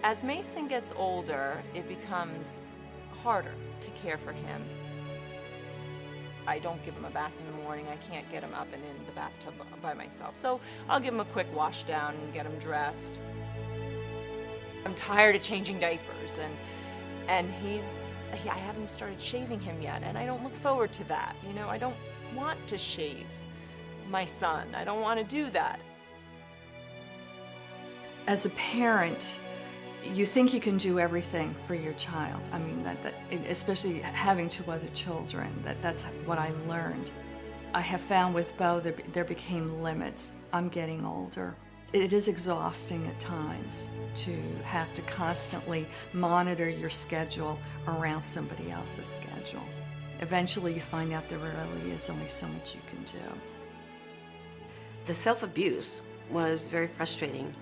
As Mason gets older, it becomes harder to care for him. I don't give him a bath in the morning. I can't get him up and in the bathtub by myself. So I'll give him a quick wash down and get him dressed. I'm tired of changing diapers, and I haven't started shaving him yet, and I don't look forward to that. You know, I don't want to shave my son. I don't want to do that. As a parent, you think you can do everything for your child. I mean, especially having two other children, that's what I learned. I have found with Bo there became limits. I'm getting older. It is exhausting at times to have to constantly monitor your schedule around somebody else's schedule. Eventually you find out there really is only so much you can do. The self-abuse was very frustrating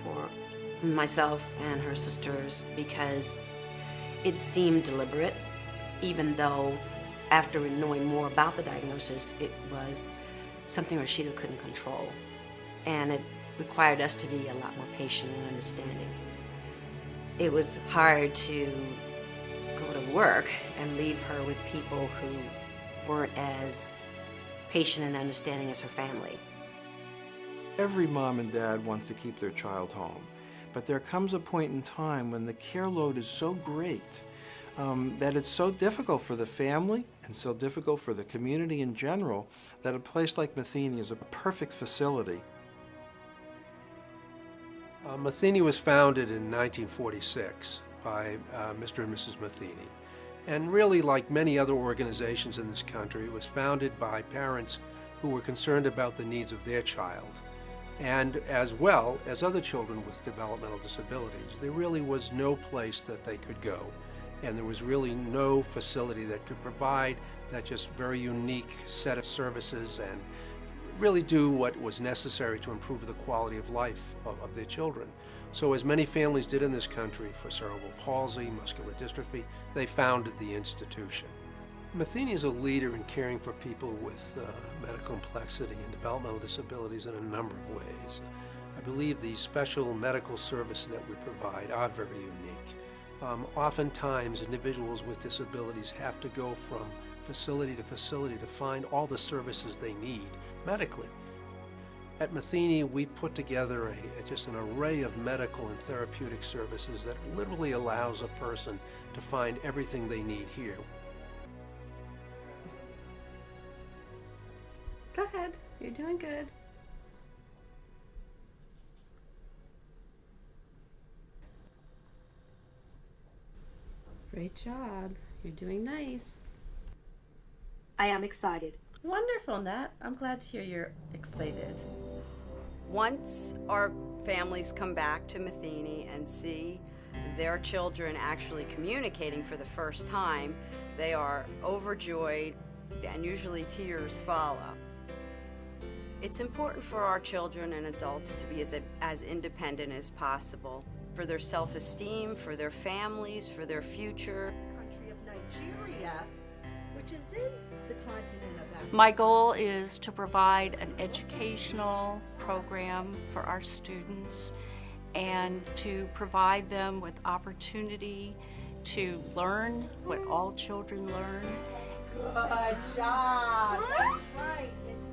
for myself and her sisters because it seemed deliberate, even though after knowing more about the diagnosis, it was something Rashida couldn't control. And it required us to be a lot more patient and understanding. It was hard to go to work and leave her with people who weren't as patient and understanding as her family. Every mom and dad wants to keep their child home, but there comes a point in time when the care load is so great that it's so difficult for the family and so difficult for the community in general that a place like Matheny is a perfect facility. Matheny was founded in 1946 by Mr. and Mrs. Matheny. And really, like many other organizations in this country, it was founded by parents who were concerned about the needs of their child, and as well as other children with developmental disabilities. There really was no place that they could go, and there was really no facility that could provide that just very unique set of services and really do what was necessary to improve the quality of life of their children. So as many families did in this country for cerebral palsy, muscular dystrophy, they founded the institution. Matheny is a leader in caring for people with medical complexity and developmental disabilities in a number of ways. I believe the special medical services that we provide are very unique. Oftentimes, individuals with disabilities have to go from facility to facility to find all the services they need medically. At Matheny, we put together just an array of medical and therapeutic services that literally allows a person to find everything they need here. Go ahead, you're doing good. Great job, you're doing nice. I am excited. Wonderful, Nat. I'm glad to hear you're excited. Once our families come back to Matheny and see their children actually communicating for the first time, they are overjoyed and usually tears follow. It's important for our children and adults to be as independent as possible for their self-esteem, for their families, for their future. Country of Nigeria, which is in the continent of Africa. My goal is to provide an educational program for our students and to provide them with opportunity to learn what all children learn. Good job. That's right. It's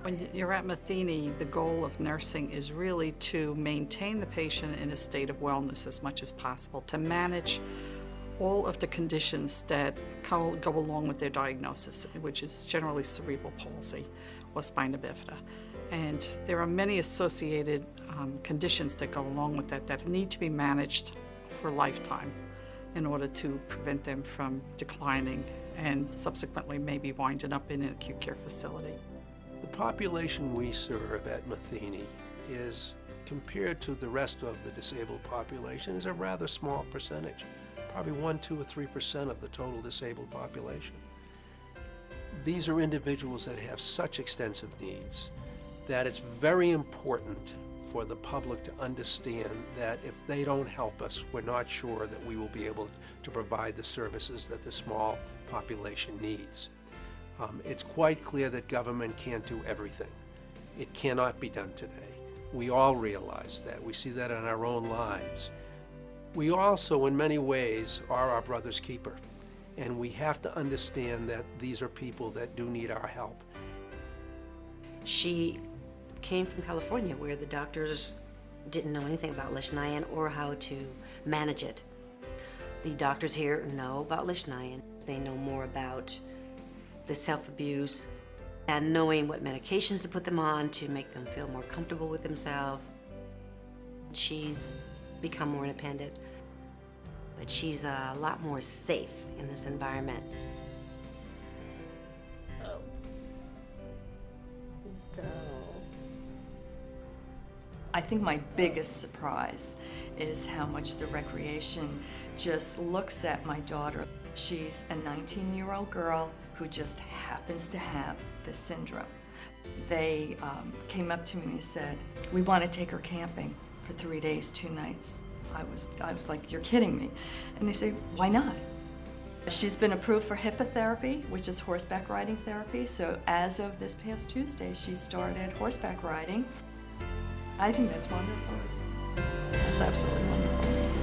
when you're at Matheny, the goal of nursing is really to maintain the patient in a state of wellness as much as possible, to manage all of the conditions that go along with their diagnosis, which is generally cerebral palsy or spina bifida. And there are many associated conditions that go along with that need to be managed for a lifetime in order to prevent them from declining and subsequently maybe winding up in an acute care facility. The population we serve at Matheny is, compared to the rest of the disabled population, is a rather small percentage. Probably 1%, 2%, or 3% of the total disabled population. These are individuals that have such extensive needs that it's very important for the public to understand that if they don't help us, we're not sure that we will be able to provide the services that the small population needs. It's quite clear that government can't do everything. It cannot be done today. We all realize that. We see that in our own lives. We also, in many ways, are our brother's keeper. And we have to understand that these are people that do need our help. She came from California, where the doctors didn't know anything about Leishmanian or how to manage it. The doctors here know about Leishmanian. They know more about the self-abuse and knowing what medications to put them on to make them feel more comfortable with themselves. She's become more independent, but she's a lot more safe in this environment. Oh. No. I think my biggest surprise is how much the recreation just looks at my daughter. She's a 19-year-old girl who just happens to have this syndrome. They came up to me and said, "We want to take her camping for 3 days, 2 nights." I was like, "You're kidding me." And they say, "Why not?" She's been approved for HIPAA therapy, which is horseback riding therapy. So as of this past Tuesday, she started horseback riding. I think that's wonderful. That's absolutely wonderful.